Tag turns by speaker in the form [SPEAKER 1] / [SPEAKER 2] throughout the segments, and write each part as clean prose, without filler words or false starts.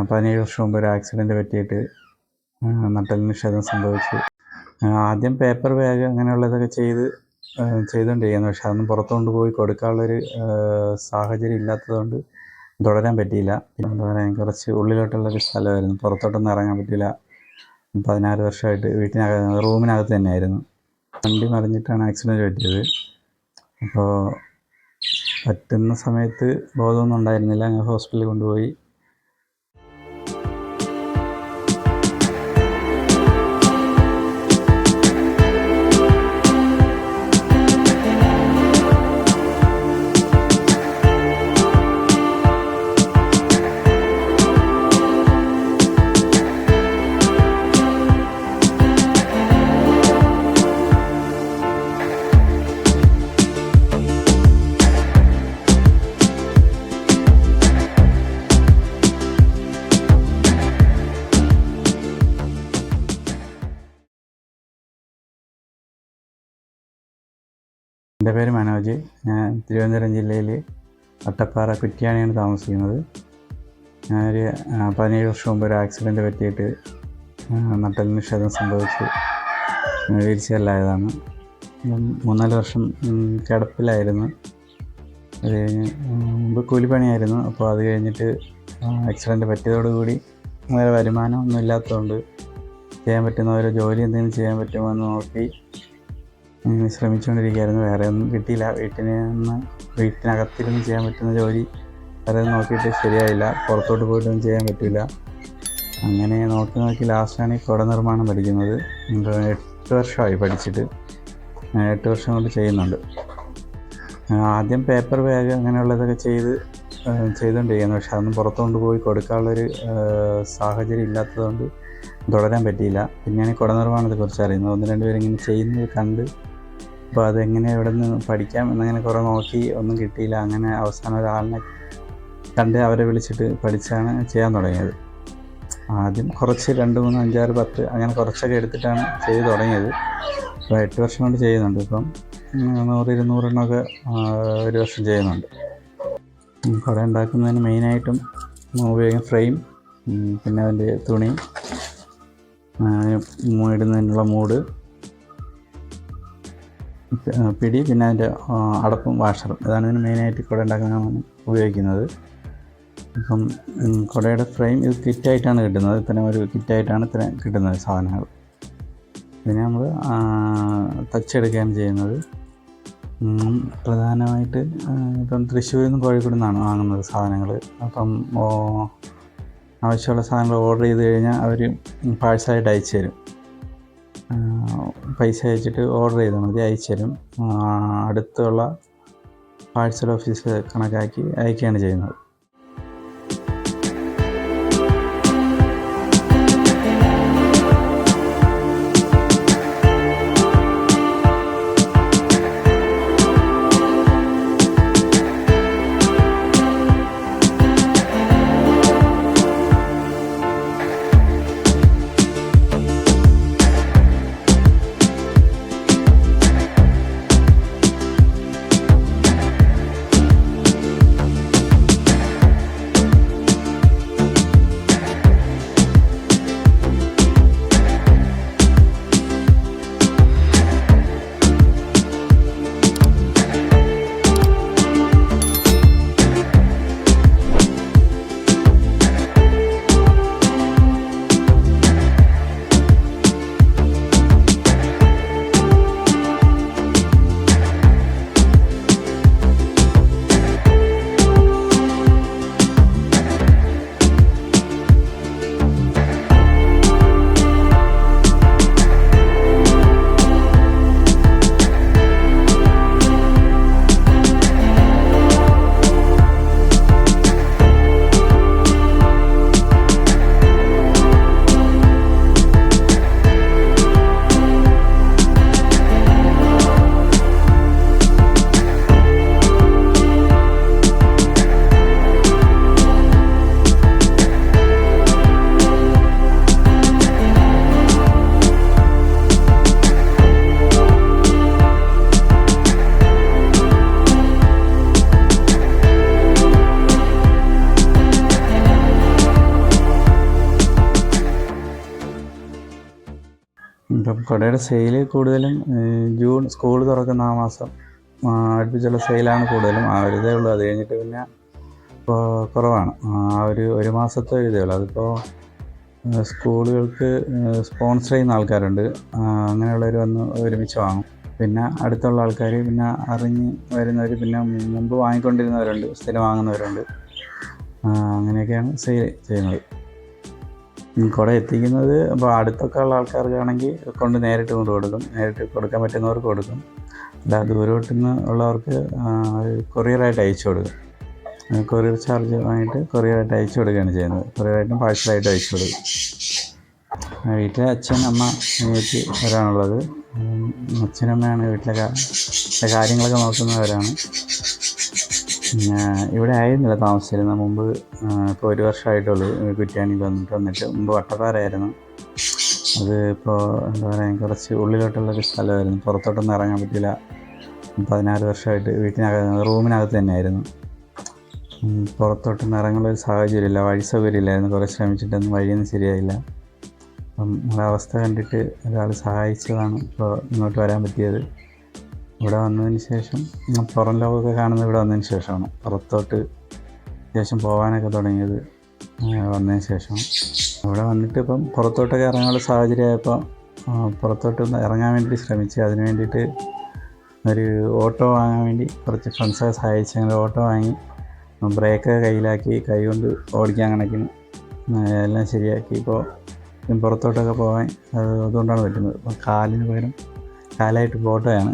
[SPEAKER 1] 17 വർഷം മുമ്പ് ഒരു ആക്സിഡൻറ്റ് പറ്റിയിട്ട് നട്ടെല്ലിന് ക്ഷതം സംഭവിച്ചു. ആദ്യം പേപ്പർ ബാഗ് അങ്ങനെയുള്ളതൊക്കെ ചെയ്തുകൊണ്ടിരിക്കുന്നു. പക്ഷെ അതൊന്നും പുറത്തു കൊണ്ടുപോയി കൊടുക്കാനുള്ളൊരു സാഹചര്യം ഇല്ലാത്തതുകൊണ്ട് തുടരാൻ പറ്റിയില്ല. പിന്നെ എന്താ പറയുക, കുറച്ച് ഉള്ളിലോട്ടുള്ളൊരു സ്ഥലമായിരുന്നു, പുറത്തോട്ടൊന്നും ഇറങ്ങാൻ പറ്റില്ല. 16 വർഷമായിട്ട് റൂമിനകത്ത് തന്നെയായിരുന്നു. വണ്ടി മറിഞ്ഞിട്ടാണ് ആക്സിഡൻറ്റ് പറ്റിയത്. അപ്പോൾ പറ്റുന്ന സമയത്ത് ബോധമൊന്നും ഉണ്ടായിരുന്നില്ല. ഞാൻ ഹോസ്പിറ്റലിൽ കൊണ്ടുപോയി. എൻ്റെ പേര് മനോജ്. ഞാൻ തിരുവനന്തപുരം ജില്ലയിൽ അട്ടപ്പാറ കുറ്റ്യാണിയാണ് താമസിക്കുന്നത്. ഞാനൊരു 17 വർഷം മുമ്പ് ഒരു ആക്സിഡൻറ്റ് പറ്റിയിട്ട് നട്ടെല്ലിന് ക്ഷതം സംഭവിച്ച് വീൽചെയറിലായതാണ്. 3-4 വർഷം കിടപ്പിലായിരുന്നു. അത് കഴിഞ്ഞ് മുമ്പ് കൂലിപ്പണിയായിരുന്നു. അപ്പോൾ അത് കഴിഞ്ഞിട്ട് ആക്സിഡൻറ്റ് പറ്റിയതോടുകൂടി വേറെ വരുമാനം ഒന്നും ഇല്ലാത്തതുകൊണ്ട് ചെയ്യാൻ പറ്റുന്ന ഓരോ ജോലി എന്തെങ്കിലും ചെയ്യാൻ പറ്റുമോ എന്ന് നോക്കി ശ്രമിച്ചുകൊണ്ടിരിക്കുകയായിരുന്നു. വേറെ ഒന്നും കിട്ടിയില്ല. വീട്ടിനകത്തിരുന്ന് ചെയ്യാൻ പറ്റുന്ന ജോലി വേറെ നോക്കിയിട്ട് ശരിയായില്ല. പുറത്തോട്ട് പോയിട്ടൊന്നും ചെയ്യാൻ പറ്റില്ല. അങ്ങനെ നോക്കി ലാസ്റ്റാണ് ഈ കുട നിർമ്മാണം പഠിക്കുന്നത്. 8 വർഷമായി പഠിച്ചിട്ട്. 8 വർഷം കൊണ്ട് ചെയ്യുന്നുണ്ട്. ആദ്യം പേപ്പർ ബാഗ് അങ്ങനെയുള്ളതൊക്കെ ചെയ്തുകൊണ്ടിരിക്കുന്നു. പക്ഷെ അതൊന്നും പുറത്തു കൊണ്ടുപോയി കൊടുക്കാനുള്ളൊരു സാഹചര്യം ഇല്ലാത്തതുകൊണ്ട് തുടരാൻ പറ്റിയില്ല. പിന്നെയാണ് കുട നിർമ്മാണത്തെക്കുറിച്ച് അറിയുന്നത്. 1-2 പേരിങ്ങനെ ചെയ്യുന്നത് കണ്ട് അപ്പോൾ അതെങ്ങനെ എവിടെ നിന്ന് പഠിക്കാം എന്നങ്ങനെ കുറേ നോക്കി, ഒന്നും കിട്ടിയില്ല. അങ്ങനെ അവസാനം ഒരാളിനെ കണ്ട് അവരെ വിളിച്ചിട്ട് പഠിച്ചാണ് ചെയ്യാൻ തുടങ്ങിയത്. ആദ്യം കുറച്ച് 2, 3, 5, 6, 10 അങ്ങനെ കുറച്ചൊക്കെ എടുത്തിട്ടാണ് ചെയ്ത് തുടങ്ങിയത്. ഇപ്പോൾ 8 വർഷം കൊണ്ട് ചെയ്യുന്നുണ്ട്. ഇപ്പം 100-200 എണ്ണമൊക്കെ ഒരു വർഷം ചെയ്യുന്നുണ്ട്. കുട ഉണ്ടാക്കുന്നതിന് മെയിനായിട്ടും ഉപയോഗിക്കുന്ന ഫ്രെയിം, പിന്നെ അതിൻ്റെ തുണി, ഇടുന്നതിനുള്ള മൂട്, പിടി, പിന്നെ അതിൻ്റെ അടപ്പും വാഷറും. ഇതാണ് ഇതിന് മെയിനായിട്ട് കുട ഉണ്ടാക്കാനാണ് ഉപയോഗിക്കുന്നത്. ഇപ്പം കുടയുടെ ഫ്രെയിം ഇത് കിറ്റായിട്ടാണ് കിട്ടുന്നത്. ഇത്തരം ഒരു കിറ്റായിട്ടാണ് ഇത്തരം കിട്ടുന്നത് സാധനങ്ങൾ. ഇതിനെ നമ്മൾ തച്ചെടുക്കുകയാണ് ചെയ്യുന്നത്. പ്രധാനമായിട്ട് ഇപ്പം തൃശ്ശൂരിൽ നിന്നും കോഴിക്കോട് നിന്നാണ് വാങ്ങുന്നത് സാധനങ്ങൾ. അപ്പം ആവശ്യമുള്ള സാധനങ്ങൾ ഓർഡർ ചെയ്ത് കഴിഞ്ഞാൽ അവർ പാഴ്സലായിട്ട് അയച്ചു തരും. പൈസ അയച്ചിട്ട് ഓർഡർ ചെയ്താൽ മതി, അയച്ചു തരും. അടുത്തുള്ള പാഴ്സൽ ഓഫീസ് കണക്കാക്കി അയക്കുകയാണ് ചെയ്യുന്നത്. കുടയുടെ സെയിൽ കൂടുതലും ജൂൺ സ്കൂൾ തുറക്കുന്ന ആ മാസം അടുപ്പിച്ചുള്ള സെയിലാണ് കൂടുതലും. ആ ഒരു ഇതേ ഉള്ളൂ. അത് കഴിഞ്ഞിട്ട് പിന്നെ ഇപ്പോൾ കുറവാണ്. ആ ഒരു മാസത്തെ ഇതേ ഉള്ളൂ. അതിപ്പോൾ സ്കൂളുകൾക്ക് സ്പോൺസർ ചെയ്യുന്ന ആൾക്കാരുണ്ട്, അങ്ങനെയുള്ളവർ വന്ന് ഒരുമിച്ച് വാങ്ങും. പിന്നെ അടുത്തുള്ള ആൾക്കാർ, പിന്നെ അറിഞ്ഞ് വരുന്നവർ, പിന്നെ മുമ്പ് വാങ്ങിക്കൊണ്ടിരുന്നവരുണ്ട്, സ്ഥിരം വാങ്ങുന്നവരുണ്ട്. അങ്ങനെയൊക്കെയാണ് സെയിൽ ചെയ്യുന്നത്. കുട എത്തിക്കുന്നത് ഇപ്പോൾ അടുത്തൊക്കെ ഉള്ള ആൾക്കാർക്കാണെങ്കിൽ നേരിട്ട് കൊടുക്കും. നേരിട്ട് കൊടുക്കാൻ പറ്റുന്നവർക്ക് കൊടുക്കും. അല്ല ദൂരോട്ട് നിന്ന് ഉള്ളവർക്ക് കൊറിയറായിട്ട് അയച്ചു കൊടുക്കും. കൊറിയർ ചാർജ് വാങ്ങിയിട്ട് കൊറിയറായിട്ട് അയച്ചു കൊടുക്കുകയാണ് ചെയ്യുന്നത്. കൊറിയറായിട്ടും പാഴ്സലായിട്ടും അയച്ചു കൊടുക്കും. വീട്ടിലെ അച്ഛൻ, അമ്മ, അനിയത്തി വരാനുള്ളത്. അച്ഛനമ്മയാണ് വീട്ടിലെ കാര്യങ്ങളൊക്കെ നോക്കുന്നവരാണ്. ഇവിടെ ആയിരുന്നില്ല താമസിച്ചിരുന്നത് മുമ്പ്. ഇപ്പോൾ 1 വർഷമായിട്ടുള്ളൂ കുറ്റ്യാനിയിൽ വന്നിട്ട്. മുമ്പ് വട്ടപ്പാറയായിരുന്നു. അത് ഇപ്പോൾ എന്താ പറയുക, കുറച്ച് ഉള്ളിലോട്ടുള്ളൊരു സ്ഥലമായിരുന്നു. പുറത്തോട്ടൊന്നും ഇറങ്ങാൻ പറ്റില്ല. 16 വർഷമായിട്ട് റൂമിനകത്ത് തന്നെയായിരുന്നു. പുറത്തോട്ടൊന്നും ഇറങ്ങാനുള്ളൊരു സാഹചര്യമില്ല, വഴി സൗകര്യമില്ലായിരുന്നു. കുറേ ശ്രമിച്ചിട്ടൊന്നും വഴിയൊന്നും ശരിയായില്ല. അപ്പം നമ്മുടെ അവസ്ഥ കണ്ടിട്ട് ഒരാൾ സഹായിച്ചതാണ് ഇപ്പോൾ ഇങ്ങോട്ട് വരാൻ പറ്റിയത്. ഇവിടെ വന്നതിന് ശേഷം പുറം ലോകമൊക്കെ കാണുന്നത് ഇവിടെ വന്നതിന് ശേഷമാണ്. പുറത്തോട്ട് ശേഷം പോകാനൊക്കെ തുടങ്ങിയത് വന്നതിന് ശേഷം. ഇവിടെ വന്നിട്ട് ഇപ്പം പുറത്തോട്ടൊക്കെ ഇറങ്ങാനുള്ള സാഹചര്യമായപ്പോൾ പുറത്തോട്ട് ഇറങ്ങാൻ വേണ്ടി ശ്രമിച്ച്. അതിന് വേണ്ടിയിട്ട് ഒരു ഓട്ടോ വാങ്ങാൻ വേണ്ടി കുറച്ച് ഫ്രണ്ട്സൊക്കെ സഹായിച്ച് അങ്ങനെ ഓട്ടോ വാങ്ങി. ബ്രേക്കൊക്കെ കയ്യിലാക്കി കൈ കൊണ്ട് ഓടിക്കാൻ കണക്കിന് എല്ലാം ശരിയാക്കി. ഇപ്പോൾ പുറത്തോട്ടൊക്കെ പോകാൻ അതുകൊണ്ടാണ് പറ്റുന്നത്. ഇപ്പോൾ കാലിന് പകരം കാലായിട്ട് ഓട്ടോയാണ്.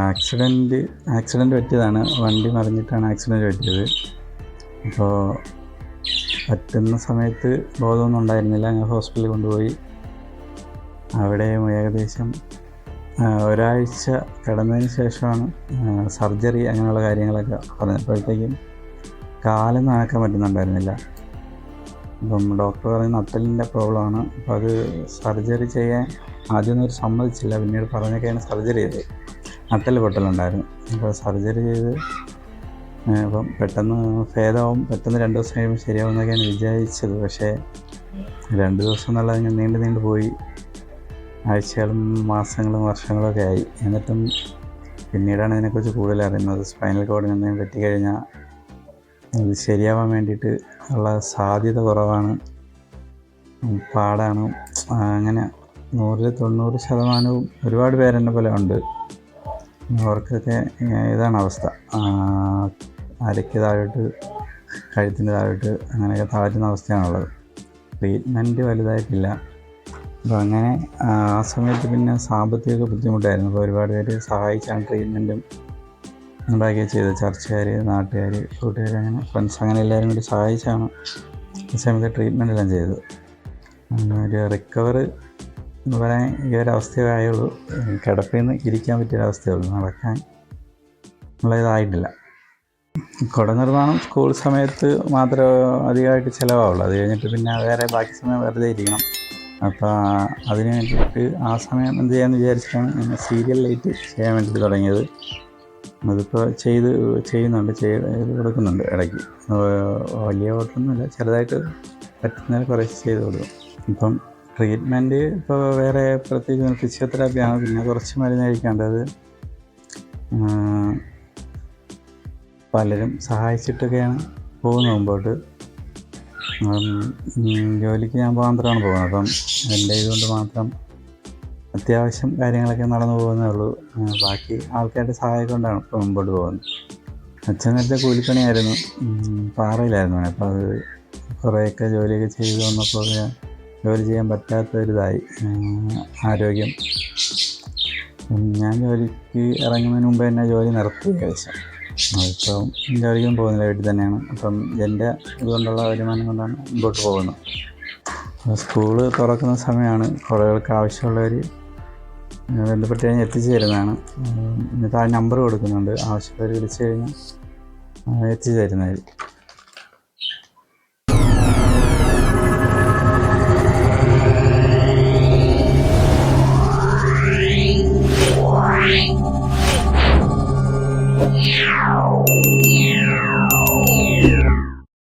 [SPEAKER 1] ആക്സിഡൻറ്റ് പറ്റിയതാണ്. വണ്ടി മറിഞ്ഞിട്ടാണ് ആക്സിഡൻറ്റ് പറ്റിയത്. അപ്പോൾ പറ്റുന്ന സമയത്ത് ബോധമൊന്നും ഉണ്ടായിരുന്നില്ല. ഞാൻ ഹോസ്പിറ്റലിൽ കൊണ്ടുപോയി. അവിടെ ഏകദേശം ഒരാഴ്ച കിടന്നതിന് ശേഷമാണ് സർജറി അങ്ങനെയുള്ള കാര്യങ്ങളൊക്കെ പറഞ്ഞപ്പോഴത്തേക്കും കാലൊന്നും അനക്കാൻ പറ്റുന്നുണ്ടായിരുന്നില്ല. അപ്പം ഡോക്ടർ പറയുന്ന നട്ടലിൻ്റെ പ്രോബ്ലമാണ്. അപ്പോൾ അത് സർജറി ചെയ്യാൻ ആദ്യമൊന്നും ഒരു സമ്മതിച്ചില്ല. പിന്നീട് പറഞ്ഞൊക്കെയാണ് സർജറി ചെയ്തത്. നട്ടൽ പൊട്ടലുണ്ടായിരുന്നു. അപ്പോൾ സർജറി ചെയ്ത് അപ്പം പെട്ടെന്ന് ഭേദമാവും, പെട്ടെന്ന് 2 ദിവസം കഴിയുമ്പോൾ ശരിയാവും എന്നൊക്കെയാണ് വിചാരിച്ചത്. പക്ഷേ 2 ദിവസം എന്നുള്ളത് നീണ്ടു പോയി. ആഴ്ചകളും മാസങ്ങളും വർഷങ്ങളൊക്കെ ആയി. എന്നിട്ടും പിന്നീടാണ് ഇതിനെക്കുറിച്ച് കൂടുതൽ അറിയുന്നത്. സ്പൈനൽ കോഡിന് എന്തെങ്കിലും പറ്റിക്കഴിഞ്ഞാൽ ഇത് ശരിയാവാൻ വേണ്ടിയിട്ട് ഉള്ള സാധ്യത കുറവാണ്, പാടാണ്. അങ്ങനെ 100-90% ഒരുപാട് പേരെന്നെ പോലെ ഉണ്ട്. അവർക്കൊക്കെ ഇതാണ് അവസ്ഥ. അരയ്ക്ക് താഴോട്ട്, കഴുത്തിൻ്റെ താഴോട്ട് അങ്ങനെയൊക്കെ താഴ്ത്തുന്ന അവസ്ഥയാണുള്ളത്. ട്രീറ്റ്മെൻറ്റ് വലുതായിട്ടില്ല. അപ്പോൾ അങ്ങനെ ആ സമയത്ത് പിന്നെ സാമ്പത്തിക ബുദ്ധിമുട്ടായിരുന്നു. അപ്പോൾ ഒരുപാട് പേര് സഹായിച്ചാണ് ട്രീറ്റ്മെൻറ്റും ഉണ്ടാക്കിയത് ചെയ്തത്. ചർച്ചക്കാർ, നാട്ടുകാർ, കൂട്ടുകാർ, അങ്ങനെ ഫ്രണ്ട്സ്, അങ്ങനെ എല്ലാവരും കൂടി സഹായിച്ചാണ് ഈ സമയത്ത് ട്രീറ്റ്മെൻ്റ് എല്ലാം ചെയ്തത്. ഒരു റിക്കവർ എന്ന് പറയാൻ ഈ ഒരവസ്ഥയേ ആയുള്ളൂ. കിടപ്പിൽ നിന്ന് ഇരിക്കാൻ പറ്റിയൊരവസ്ഥയുള്ളൂ, നടക്കാൻ ഉള്ള ഇതായിട്ടില്ല. കുട നിർമ്മാണം സ്കൂൾ സമയത്ത് മാത്രമേ അധികമായിട്ട് ചിലവാകുള്ളൂ. അത് കഴിഞ്ഞിട്ട് പിന്നെ വേറെ ബാക്കി സമയം വെറുതെ ഇരിക്കണം. അപ്പോൾ അതിന് വേണ്ടിയിട്ട് ആ സമയം എന്ത് ചെയ്യാമെന്ന് വിചാരിച്ചിട്ടാണ് ഞാൻ സീരിയൽ ലൈറ്റ് ചെയ്യാൻ വേണ്ടിയിട്ട് തുടങ്ങിയത്. അതിപ്പോൾ ചെയ്യുന്നുണ്ട്, ചെയ്ത് കൊടുക്കുന്നുണ്ട് ഇടയ്ക്ക്. വലിയ ഓട്ടമൊന്നുമില്ല, ചെറുതായിട്ട് പറ്റുന്നതിൽ കുറച്ച് ചെയ്ത് കൊടുക്കും. ഇപ്പം ട്രീറ്റ്മെൻറ്റ് ഇപ്പോൾ വേറെ പ്രത്യേകിച്ച് ഫിസിയോതെറാപ്പിയാണ്. പിന്നെ കുറച്ച് മരുന്ന് കഴിക്കേണ്ടത്. പലരും സഹായിച്ചിട്ടൊക്കെയാണ് പോകുന്നത് മുമ്പോട്ട്. ജോലിക്ക് ഞാൻ മാത്രമാണ് പോകുന്നത്. അപ്പം എൻ്റെ ഇതുകൊണ്ട് മാത്രം അത്യാവശ്യം കാര്യങ്ങളൊക്കെ നടന്നു പോകുന്നേ ഉള്ളൂ. ബാക്കി ആൾക്കാരുടെ സഹായം കൊണ്ടാണ് ഇപ്പോൾ മുമ്പോട്ട് പോകുന്നത്. അച്ഛൻ നേരത്തെ കൂലിപ്പണിയായിരുന്നു, പാറയിലായിരുന്നു. അപ്പോൾ അത് കുറേയൊക്കെ ജോലിയൊക്കെ ചെയ്ത് വന്നപ്പോൾ ജോലി ചെയ്യാൻ പറ്റാത്തൊരിതായി ആരോഗ്യം. ഞാൻ ജോലിക്ക് ഇറങ്ങുന്നതിന് മുമ്പ് തന്നെ ജോലി നിർത്തി ഏകദേശം. അതിപ്പം ജോലിക്കും പോകുന്നില്ല, വീട്ടിൽ തന്നെയാണ്. അപ്പം എൻ്റെ ഇതുകൊണ്ടുള്ള വരുമാനം കൊണ്ടാണ് മുമ്പോട്ട് പോകുന്നത്. സ്കൂള് തുറക്കുന്ന സമയമാണ്. കുടകൾക്ക് ആവശ്യമുള്ളവർ ബന്ധപ്പെട്ട് കഴിഞ്ഞാൽ എത്തിച്ചു തരുന്നതാണ്. എന്നിട്ട് ആ നമ്പർ കൊടുക്കുന്നുണ്ട്, ആവശ്യമുള്ളവർ വിളിച്ചു കഴിഞ്ഞാൽ എത്തിച്ചു തരുന്നതായിരിക്കും.